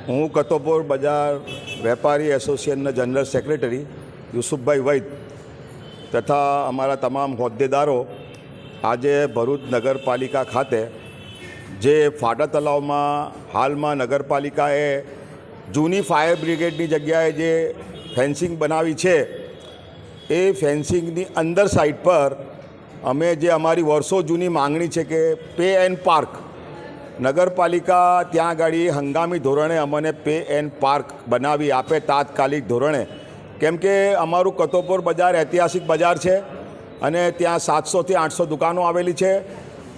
હું કતોપોર બજાર વેપારી એસોસિએશનના જનરલ સેક્રેટરી યુસુફભાઈ વૈદ તથા અમારા તમામ હોદ્દેદારો આજે ભરૂચ નગરપાલિકા ખાતે જે ફાટા તલાવમાં હાલમાં નગરપાલિકાએ જૂની ફાયર બ્રિગેડની જગ્યાએ જે ફેન્સિંગ બનાવી છે એ ફેન્સિંગની અંદર સાઈડ પર અમે જે અમારી વર્ષો જૂની માંગણી છે કે પે એન્ડ પાર્ક નગરપાલિકા ત્યાં આગળ હંગામી ધોરણે અમને પે એન્ડ પાર્ક બનાવી આપે તાત્કાલિક ધોરણે, કેમ કે અમારું કતોપોર બજાર ઐતિહાસિક બજાર છે અને ત્યાં 700થી 800 દુકાનો આવેલી છે.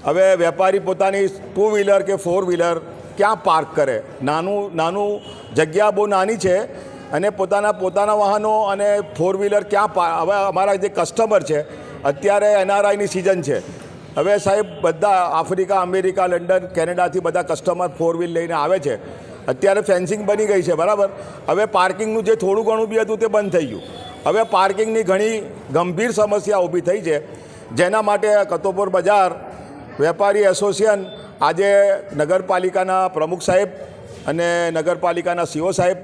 હવે વેપારી પોતાની 2 વ્હીલર કે 4 વ્હીલર ક્યાં પાર્ક કરે? નાનું જગ્યા બહુ નાની છે અને પોતાના વાહનો અને 4 વ્હીલર ક્યાં હવે અમારા જે કસ્ટમર છે અત્યારે NRIની સિઝન છે. હવે સાહેબ બધા આફ્રિકા, અમેરિકા, લંડન, કેનેડાથી બધા કસ્ટમર 4 વ્હીલ લઈને આવે છે. અત્યારે ફેન્સિંગ બની ગઈ છે બરાબર. હવે પાર્કિંગનું જે થોડું ઘણું બી હતું તે બંધ થઈ ગયું. હવે પાર્કિંગની ઘણી ગંભીર સમસ્યા ઊભી થઈ છે, જેના માટે કતોપોર બજાર વેપારી એસોસિએશન આજે નગરપાલિકાના પ્રમુખ સાહેબ અને નગરપાલિકાના CO સાહેબ,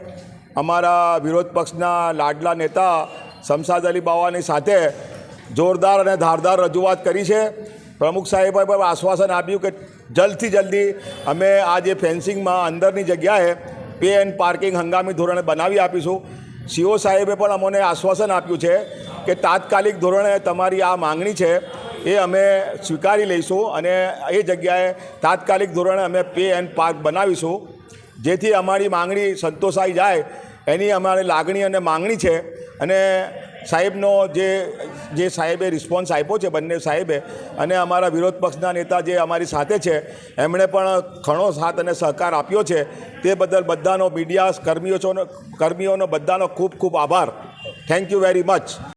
અમારા વિરોધ પક્ષના લાડલા નેતા શમશાદ અલી બાવાની સાથે જોરદાર અને ધારદાર રજૂઆત કરી છે. પ્રમુખ સાહેબે પણ આશ્વાસન આપ્યું કે જલ્દથી જલ્દી અમે આ જે ફેન્સિંગમાં અંદરની જગ્યાએ પે એન્ડ પાર્કિંગ હંગામી ધોરણે બનાવી આપીશું. CO સાહેબે પણ અમને આશ્વાસન આપ્યું છે કે તાત્કાલિક ધોરણે તમારી આ માંગણી છે એ અમે સ્વીકારી લઈશું અને એ જગ્યાએ તાત્કાલિક ધોરણે અમે પે એન્ડ પાર્ક બનાવીશું, જેથી અમારી માંગણી સંતોષાઈ જાય એની અમારી લાગણી અને માંગણી છે. અને સાહેબનો જે સાહેબે રિસ્પોન્સ આપ્યો છે બંને સાહેબે, અને અમારા વિરોધ પક્ષના નેતા જે અમારી સાથે છે એમણે પણ ઘણો સાથ અને સહકાર આપ્યો છે. તે બદલ બધાનો મીડિયા કર્મીઓનો બધાનો ખૂબ ખૂબ આભાર. Thank you very much.